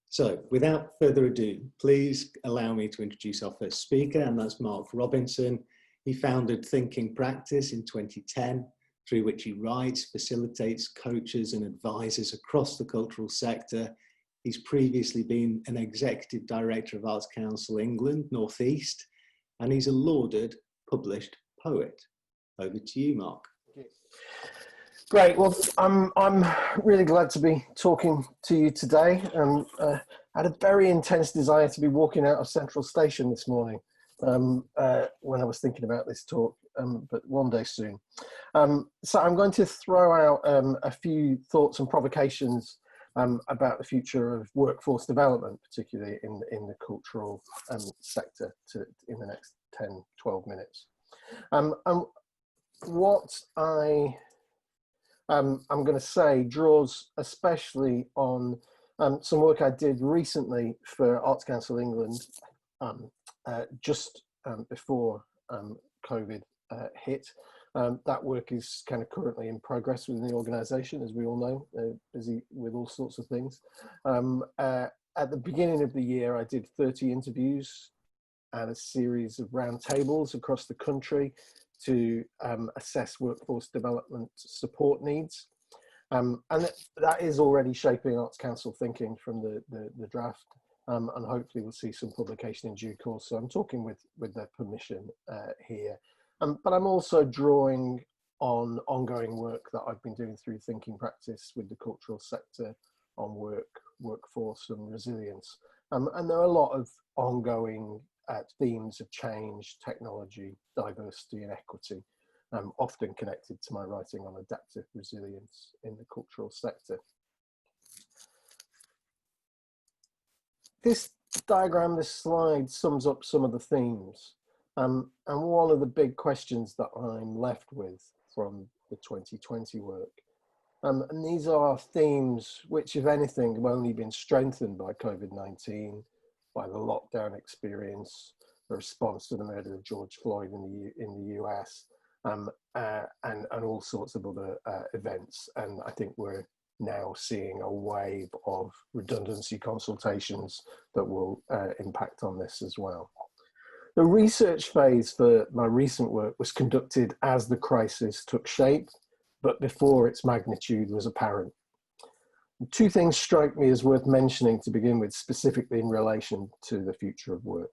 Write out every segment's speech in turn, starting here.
So without further ado, please allow me to introduce our first speaker, and that's Mark Robinson. He founded Thinking Practice in 2010, through which he writes, facilitates, coaches and advises across the cultural sector. He's previously been an executive director of Arts Council England, North East, and he's a lauded, published poet. Over to you, Mark. Great. Well, I'm really glad to be talking to you today. I had a very intense desire to be walking out of Central Station this morning when I was thinking about this talk, but one day soon. So I'm going to throw out a few thoughts and provocations about the future of workforce development, particularly in the cultural sector in the next 10, 12 minutes. And what I'm going to say draws especially on some work I did recently for Arts Council England just before COVID hit. That work is kind of currently in progress within the organisation, as we all know, busy with all sorts of things. At the beginning of the year, I did 30 interviews and a series of roundtables across the country to assess workforce development support needs. And that is already shaping Arts Council thinking from the draft, and hopefully we'll see some publication in due course. So I'm talking with their permission here. But I'm also drawing on ongoing work that I've been doing through Thinking Practice with the cultural sector on workforce and resilience. And there are a lot of ongoing themes of change, technology, diversity and equity, often connected to my writing on adaptive resilience in the cultural sector. This diagram, this slide sums up some of the themes. And one of the big questions that I'm left with from the 2020 work. And these are themes which, if anything, have only been strengthened by COVID-19, by the lockdown experience, the response to the murder of George Floyd in the US, and all sorts of other events. And I think we're now seeing a wave of redundancy consultations that will impact on this as well. The research phase for my recent work was conducted as the crisis took shape, but before its magnitude was apparent. Two things strike me as worth mentioning to begin with, specifically in relation to the future of work.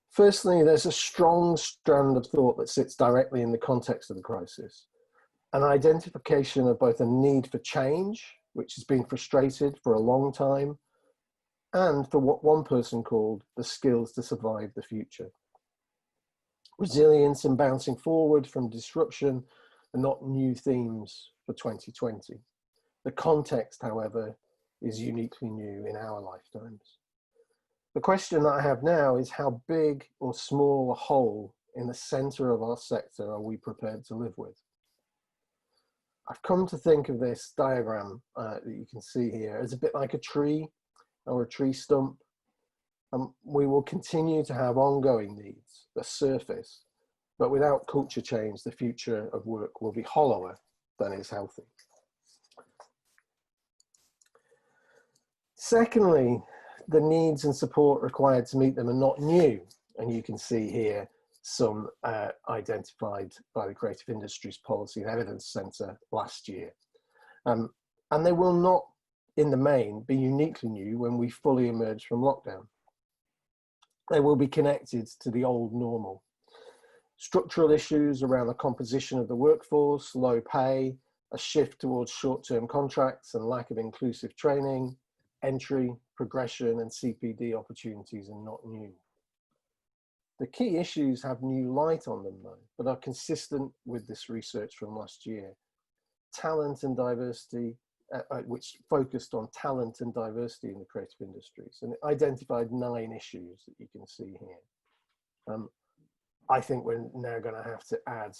Firstly, there's a strong strand of thought that sits directly in the context of the crisis, an identification of both a need for change, which has been frustrated for a long time, and for what one person called the skills to survive the future. Resilience and bouncing forward from disruption are not new themes for 2020. The context, however, is uniquely new in our lifetimes. The question that I have now is how big or small a hole in the center of our sector are we prepared to live with? I've come to think of this diagram that you can see here as a bit like a tree or a tree stump. We will continue to have ongoing needs that surface, but without culture change, the future of work will be hollower than is healthy. Secondly, the needs and support required to meet them are not new. And you can see here some identified by the Creative Industries Policy and Evidence Centre last year. And they will not, in the main, be uniquely new when we fully emerge from lockdown. They will be connected to the old normal. Structural issues around the composition of the workforce, low pay, a shift towards short-term contracts and lack of inclusive training, entry, progression and CPD opportunities are not new. The key issues have new light on them though, but are consistent with this research from last year. Talent and diversity, which focused on talent and diversity in the creative industries, and it identified 9 issues that you can see here. I think we're now going to have to add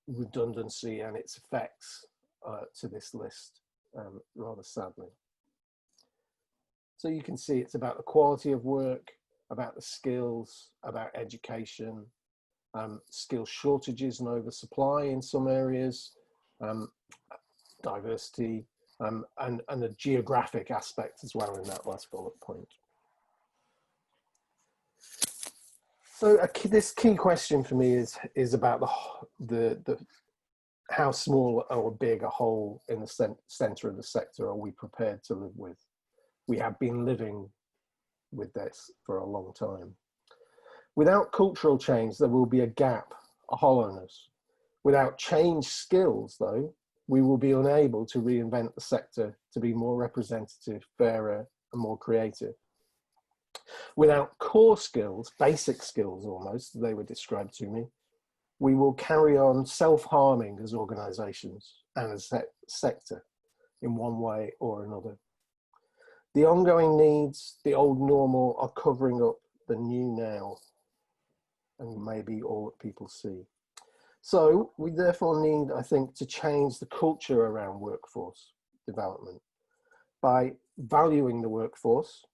redundancy and its effects to this list, rather sadly. So you can see it's about the quality of work, about the skills, about education, skill shortages and oversupply in some areas, diversity, and the geographic aspect as well in that last bullet point. So this key question for me is about the how small or big a hole in the center of the sector are we prepared to live with? We have been living with this for a long time. Without cultural change, there will be a gap, a hollowness. Without change skills, though, we will be unable to reinvent the sector to be more representative, fairer, and more creative. Without core skills, basic skills almost, they were described to me, we will carry on self-harming as organisations and as a sector in one way or another. The ongoing needs, the old normal, are covering up the new now, and maybe all that people see. So we therefore need, I think, to change the culture around workforce development by valuing the workforce,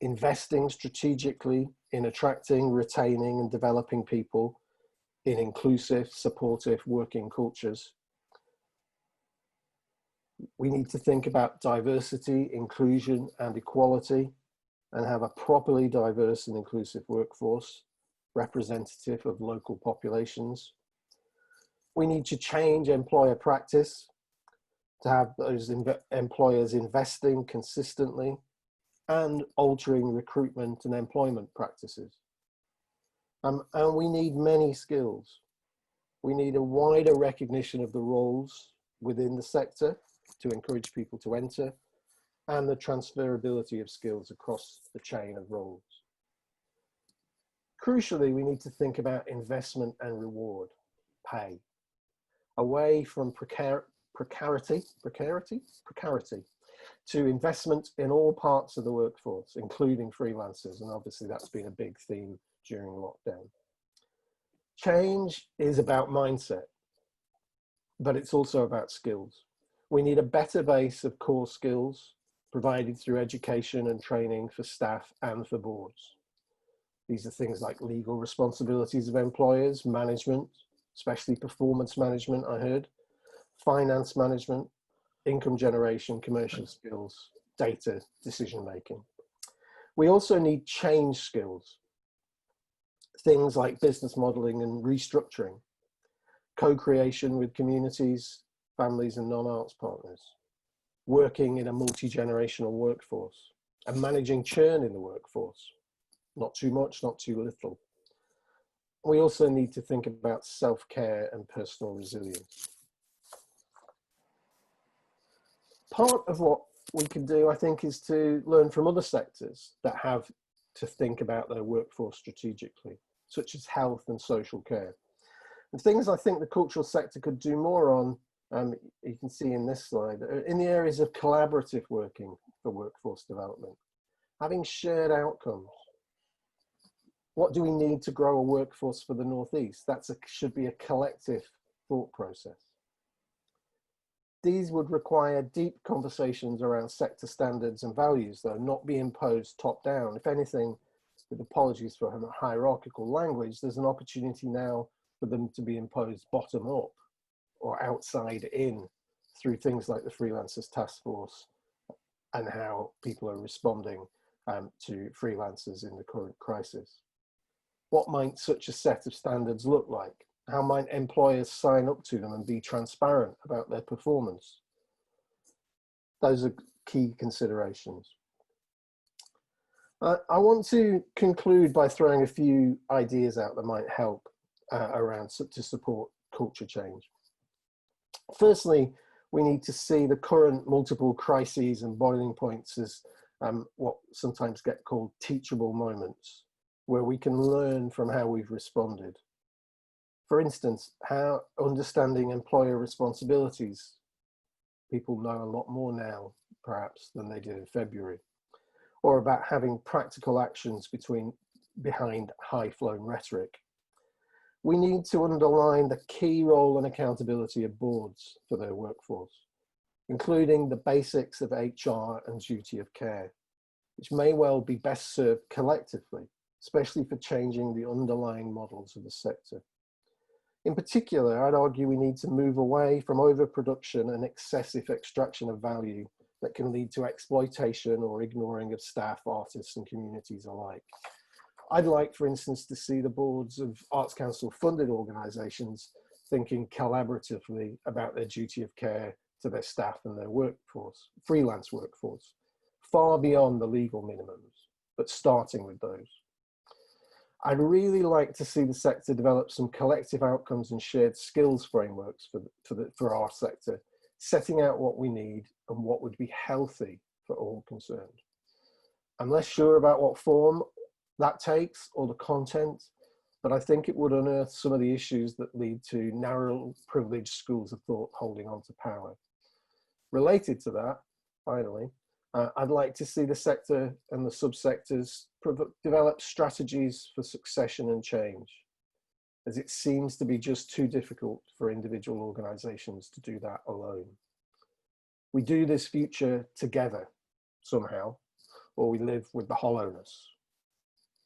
investing strategically in attracting, retaining and developing people in inclusive, supportive working cultures. We need to think about diversity, inclusion and equality, and have a properly diverse and inclusive workforce representative of local populations. We need to change employer practice to have those employers investing consistently and altering recruitment and employment practices. And we need many skills. We need a wider recognition of the roles within the sector to encourage people to enter, and the transferability of skills across the chain of roles. Crucially, we need to think about investment and reward, pay, away from precarity to investment in all parts of the workforce, including freelancers, and obviously that's been a big theme during lockdown. Change is about mindset, but it's also about skills. We need a better base of core skills provided through education and training for staff and for boards. These are things like legal responsibilities of employers, management, especially performance management, I heard, finance management, income generation, commercial skills, data, decision making. We also need change skills, things like business modeling and restructuring, co-creation with communities, families and non-arts partners, working in a multi-generational workforce, and managing churn in the workforce. Not too much, not too little. We also need to think about self-care and personal resilience. Part of what we can do, I think, is to learn from other sectors that have to think about their workforce strategically, such as health and social care. And things I think the cultural sector could do more on, you can see in this slide, in the areas of collaborative working for workforce development, having shared outcomes. What do we need to grow a workforce for the Northeast? That should be a collective thought process. These would require deep conversations around sector standards and values, though, not be imposed top down. If anything, with apologies for hierarchical language, there's an opportunity now for them to be imposed bottom up or outside in through things like the Freelancers Task Force and how people are responding to freelancers in the current crisis. What might such a set of standards look like? How might employers sign up to them and be transparent about their performance? Those are key considerations. I want to conclude by throwing a few ideas out that might help to support culture change. Firstly, we need to see the current multiple crises and boiling points as what sometimes get called teachable moments, where we can learn from how we've responded. For instance, how understanding employer responsibilities. People know a lot more now, perhaps, than they did in February. Or about having practical actions behind high-flown rhetoric. We need to underline the key role and accountability of boards for their workforce, including the basics of HR and duty of care, which may well be best served collectively, especially for changing the underlying models of the sector. In particular, I'd argue we need to move away from overproduction and excessive extraction of value that can lead to exploitation or ignoring of staff, artists and communities alike. I'd like, for instance, to see the boards of Arts Council funded organisations thinking collaboratively about their duty of care to their staff and their workforce, freelance workforce, far beyond the legal minimums, but starting with those. I'd really like to see the sector develop some collective outcomes and shared skills frameworks for our sector, setting out what we need and what would be healthy for all concerned. I'm less sure about what form that takes or the content, but I think it would unearth some of the issues that lead to narrow privileged schools of thought holding on to power. Related to that, finally, I'd like to see the sector and the subsectors develop strategies for succession and change, as it seems to be just too difficult for individual organisations to do that alone. We do this future together somehow, or we live with the hollowness,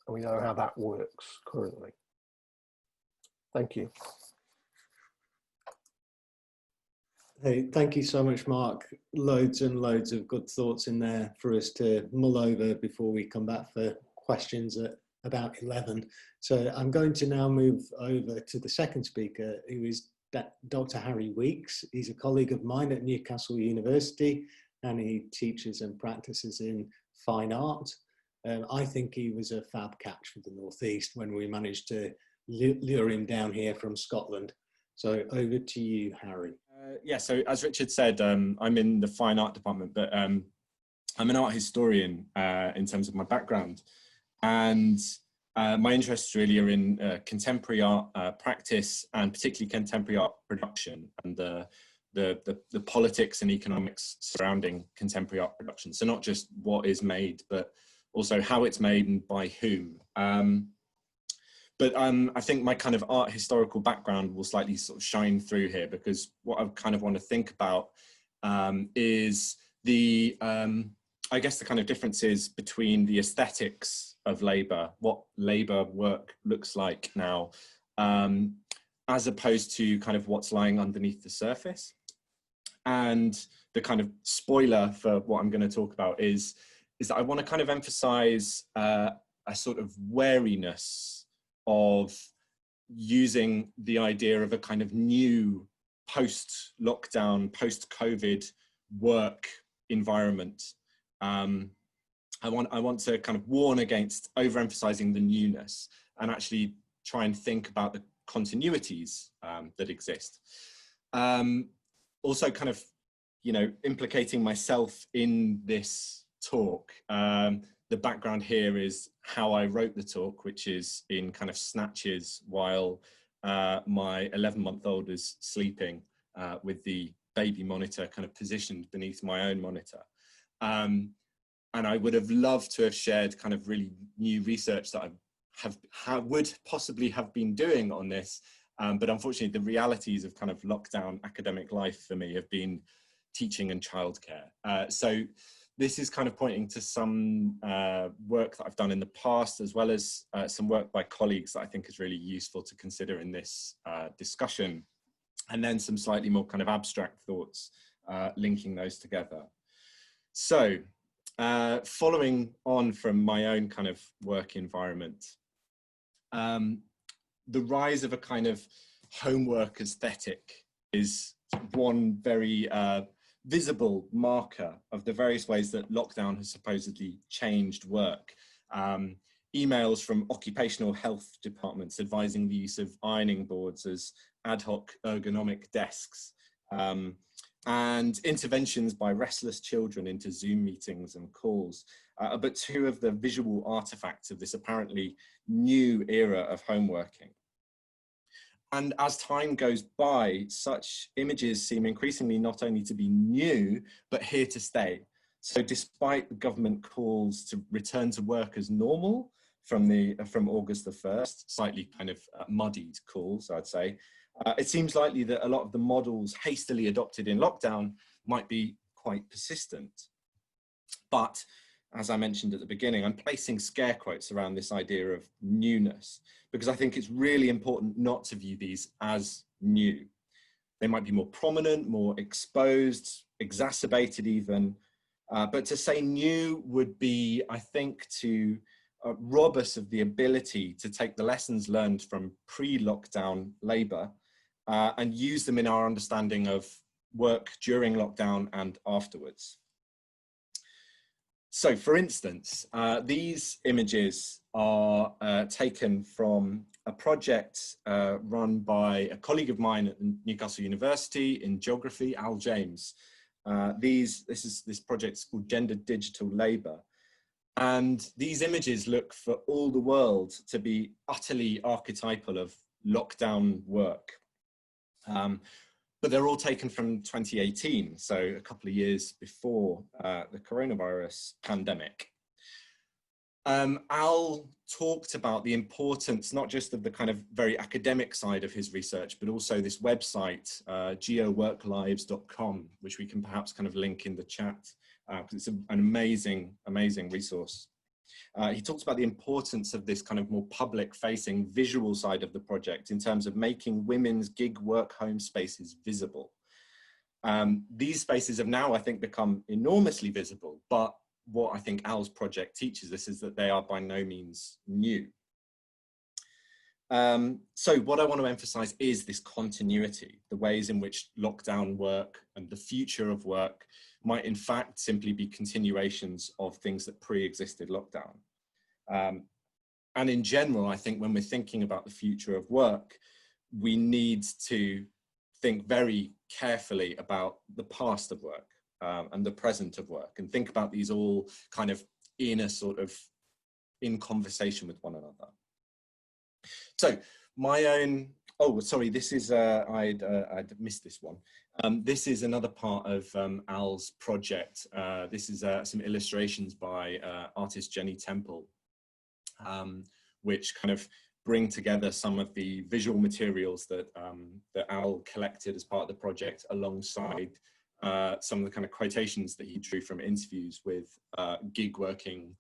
and we know how that works currently. Thank you. Hey, thank you so much, Mark. Loads and loads of good thoughts in there for us to mull over before we come back for questions at about 11. So I'm going to now move over to the second speaker, who is Dr. Harry Weeks. He's a colleague of mine at Newcastle University, and he teaches and practices in fine art. I think he was a fab catch for the Northeast when we managed to lure him down here from Scotland. So over to you, Harry. Yeah, so as Richard said, I'm in the fine art department, but I'm an art historian in terms of my background. And my interests really are in contemporary art practice, and particularly contemporary art production and the politics and economics surrounding contemporary art production. So not just what is made, but also how it's made and by whom. But I think my kind of art historical background will slightly sort of shine through here, because what I kind of want to think about is the, I guess the kind of differences between the aesthetics of labour, what labour work looks like now, as opposed to kind of what's lying underneath the surface. And the kind of spoiler for what I'm going to talk about is that I want to kind of emphasise a sort of wariness of using the idea of a kind of new post-lockdown, post-COVID work environment. I want to kind of warn against overemphasizing the newness and actually try and think about the continuities that exist. Also kind of, you know, implicating myself in this talk. The background here is how I wrote the talk, which is in kind of snatches while my 11-month-old is sleeping with the baby monitor kind of positioned beneath my own monitor. And I would have loved to have shared kind of really new research that I would possibly have been doing on this. But unfortunately, the realities of kind of lockdown academic life for me have been teaching and childcare. So this is kind of pointing to some work that I've done in the past, as well as some work by colleagues that I think is really useful to consider in this discussion. And then some slightly more kind of abstract thoughts linking those together. So following on from my own kind of work environment, the rise of a kind of homework aesthetic is one very visible marker of the various ways that lockdown has supposedly changed work. Emails from occupational health departments advising the use of ironing boards as ad hoc ergonomic desks, and interventions by restless children into Zoom meetings and calls, but two of the visual artifacts of this apparently new era of homeworking. And as time goes by, such images seem increasingly not only to be new, but here to stay. So despite the government calls to return to work as normal from August the 1st, slightly kind of muddied calls, I'd say, it seems likely that a lot of the models hastily adopted in lockdown might be quite persistent. But as I mentioned at the beginning, I'm placing scare quotes around this idea of newness, because I think it's really important not to view these as new. They might be more prominent, more exposed, exacerbated even, but to say new would be, I think, to rob us of the ability to take the lessons learned from pre-lockdown labour and use them in our understanding of work during lockdown and afterwards. So, for instance, these images are taken from a project run by a colleague of mine at Newcastle University in geography, Al James. This project is called Gender Digital Labour. And these images look for all the world to be utterly archetypal of lockdown work. But they're all taken from 2018, so a couple of years before the coronavirus pandemic. Al talked about the importance, not just of the kind of very academic side of his research, but also this website, geoworklives.com, which we can perhaps kind of link in the chat, because it's an amazing, amazing resource. He talks about the importance of this kind of more public-facing visual side of the project in terms of making women's gig work home spaces visible. These spaces have now, I think, become enormously visible, but what I think Al's project teaches us is that they are by no means new. So what I want to emphasize is this continuity, the ways in which lockdown work and the future of work might in fact simply be continuations of things that pre-existed lockdown. And in general, I think when we're thinking about the future of work, we need to think very carefully about the past of work and the present of work, and think about these all kind of in conversation with one another. So my own, oh, sorry, this is, I'd missed this one. This is another part of Al's project. This is some illustrations by artist Jenny Temple, which kind of bring together some of the visual materials that, that Al collected as part of the project, alongside some of the kind of quotations that he drew from interviews with gig working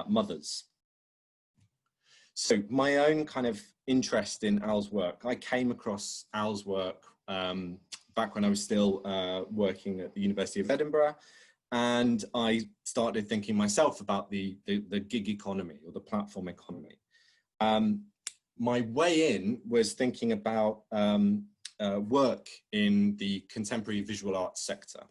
mothers. So my own kind of interest in Al's work, I came across Al's work back when I was still working at the University of Edinburgh, and I started thinking myself about the gig economy, or the platform economy. My way in was thinking about work in the contemporary visual arts sector,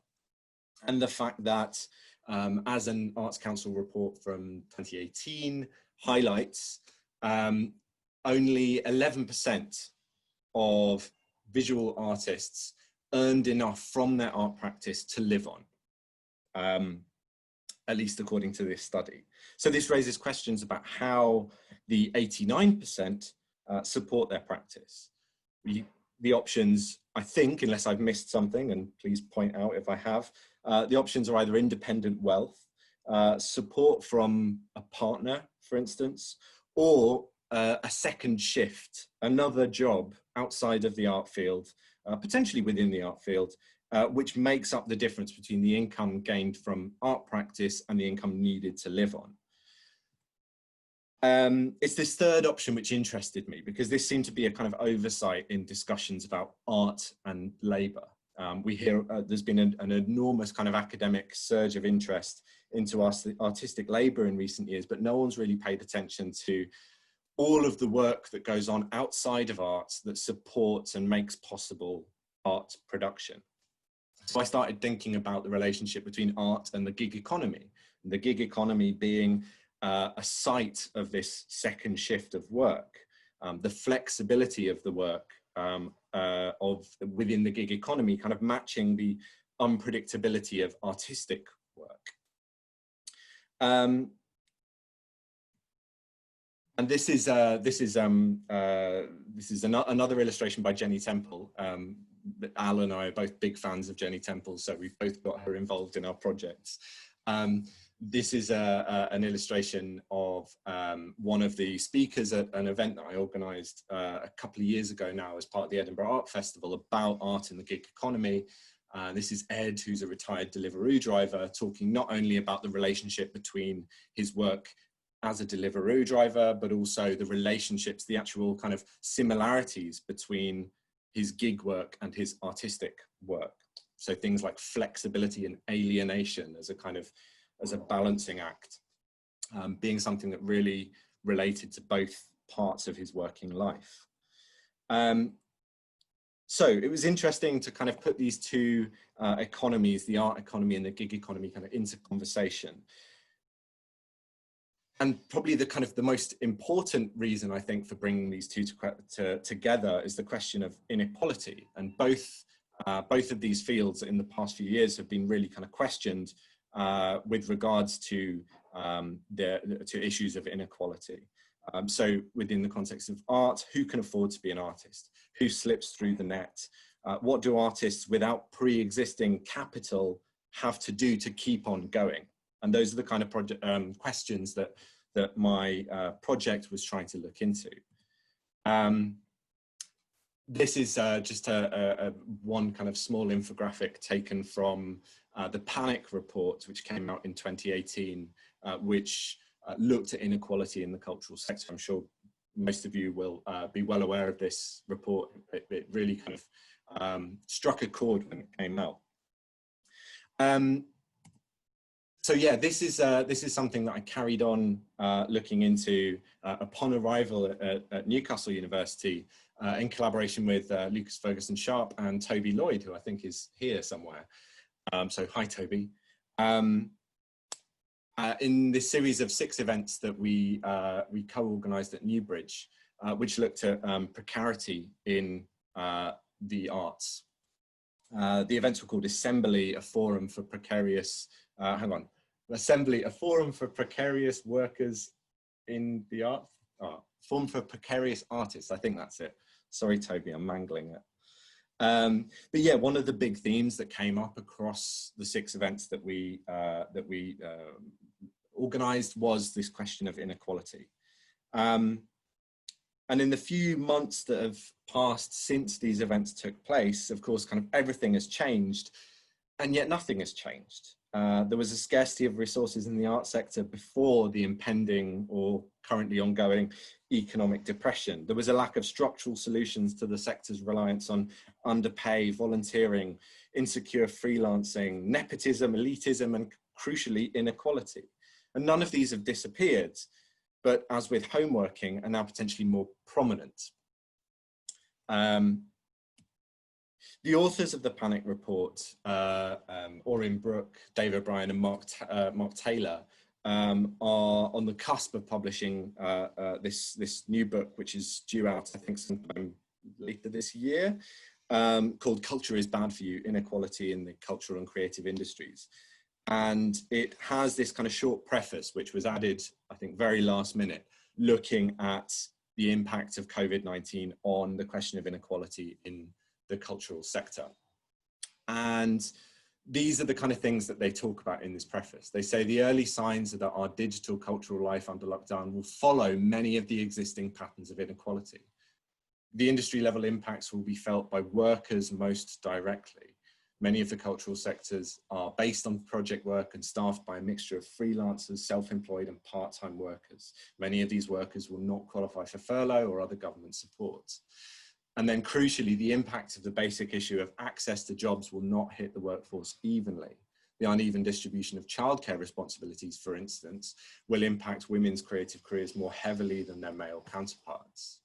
and the fact that, as an Arts Council report from 2018 highlights, only 11% of visual artists earned enough from their art practice to live on, at least according to this study. So this raises questions about how the 89% support their practice. The options, I think, unless I've missed something, and please point out if I have, the options are either independent wealth, support from a partner, for instance, or a second shift, another job outside of the art field, potentially within the art field, which makes up the difference between the income gained from art practice and the income needed to live on. It's this third option which interested me, because this seemed to be a kind of oversight in discussions about art and labour. We hear there's been an enormous kind of academic surge of interest into artistic labour in recent years, but no one's really paid attention to all of the work that goes on outside of art that supports and makes possible art production. So I started thinking about the relationship between art and the gig economy, and the gig economy being a site of this second shift of work, the flexibility of the work within the gig economy, kind of matching the unpredictability of artistic work. And this is another illustration by Jenny Temple. Al and I are both big fans of Jenny Temple, so we've both got her involved in our projects. This is an illustration of one of the speakers at an event that I organised a couple of years ago now as part of the Edinburgh Art Festival about art in the gig economy, This is Ed, who's a retired Deliveroo driver, talking not only about the relationship between his work as a Deliveroo driver, but also the relationships, the actual kind of similarities between his gig work and his artistic work. So things like flexibility and alienation as a kind of, as a balancing act, being something that really related to both parts of his working life. So it was interesting to kind of put these two economies, the art economy and the gig economy, kind of into conversation. And probably the kind of the most important reason, I think, for bringing these two together is the question of inequality. And both of these fields in the past few years have been really kind of questioned with regards to issues of inequality. So within the context of art, who can afford to be an artist? Who slips through the net? What do artists without pre-existing capital have to do to keep on going? And those are the kind of questions that my project was trying to look into. This is just one kind of small infographic taken from the Panic report, which came out in 2018, which looked at inequality in the cultural sector. I'm sure most of you will be well aware of this report. It really kind of struck a chord when it came out. So yeah, this is something that I carried on looking into upon arrival at Newcastle University in collaboration with Lucas Ferguson Sharp and Toby Lloyd, who I think is here somewhere. So hi, Toby. In this series of 6 events that we co-organised at Newbridge, which looked at precarity in the arts. The events were called Assembly, a forum for precarious, Assembly, a forum for precarious workers in the arts. Forum for precarious artists, I think that's it. Sorry, Toby, I'm mangling it. But yeah, one of the big themes that came up across the 6 events that we organised was this question of inequality. And in the few months that have passed since these events took place, of course, kind of everything has changed, and yet nothing has changed. There was a scarcity of resources in the art sector before the impending or currently ongoing economic depression. There was a lack of structural solutions to the sector's reliance on underpay, volunteering, insecure freelancing, nepotism, elitism, and crucially, inequality. And none of these have disappeared, but as with homeworking, are now potentially more prominent. The authors of the Panic report, Orrin Brooke, Dave O'Brien and Mark Taylor, are on the cusp of publishing this new book, which is due out, I think, sometime later this year, called Culture is Bad for You, Inequality in the Cultural and Creative Industries. And it has this kind of short preface, which was added, I think, very last minute, looking at the impact of COVID-19 on the question of inequality in the cultural sector. And these are the kind of things that they talk about in this preface. They say the early signs are that our digital cultural life under lockdown will follow many of the existing patterns of inequality. The industry level impacts will be felt by workers most directly. Many of the cultural sectors are based on project work and staffed by a mixture of freelancers, self-employed and part-time workers. Many of these workers will not qualify for furlough or other government support. And then crucially, the impact of the basic issue of access to jobs will not hit the workforce evenly. The uneven distribution of childcare responsibilities, for instance, will impact women's creative careers more heavily than their male counterparts.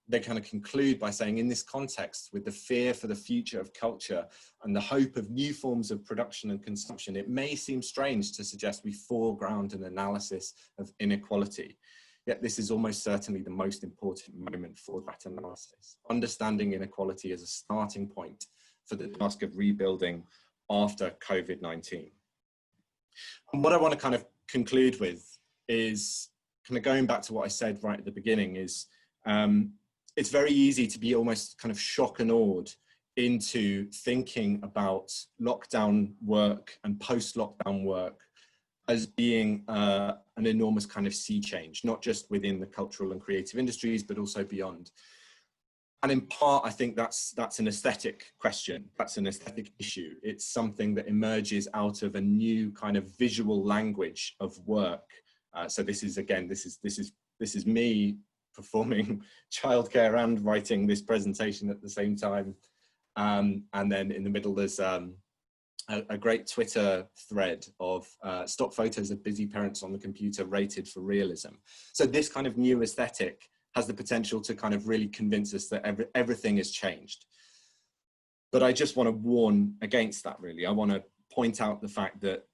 They kind of conclude by saying, in this context, with the fear for the future of culture and the hope of new forms of production and consumption, it may seem strange to suggest we foreground an analysis of inequality. Yet this is almost certainly the most important moment for that analysis. Understanding inequality as a starting point for the task of rebuilding after COVID-19. And what I want to kind of conclude with is kind of going back to what I said right at the beginning is, it's very easy to be almost kind of shock and awed into thinking about lockdown work and post-lockdown work as being an enormous kind of sea change, not just within the cultural and creative industries, but also beyond. And in part, I think that's an aesthetic question. That's an aesthetic issue. It's something that emerges out of a new kind of visual language of work. So this is, again, this is me performing childcare and writing this presentation at the same time. And then in the middle, there's a great Twitter thread of stock photos of busy parents on the computer rated for realism. So this kind of new aesthetic has the potential to kind of really convince us that everything has changed. But I just want to warn against that, really. I want to point out the fact that,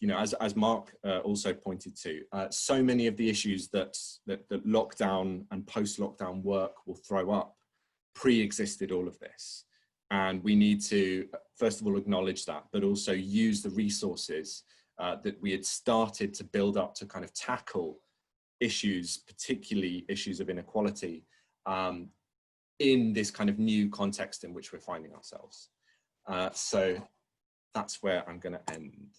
you know, as Mark also pointed to, so many of the issues that lockdown and post-lockdown work will throw up pre-existed all of this. And we need to, first of all, acknowledge that, but also use the resources that we had started to build up to kind of tackle issues, particularly issues of inequality, in this kind of new context in which we're finding ourselves. So that's where I'm going to end.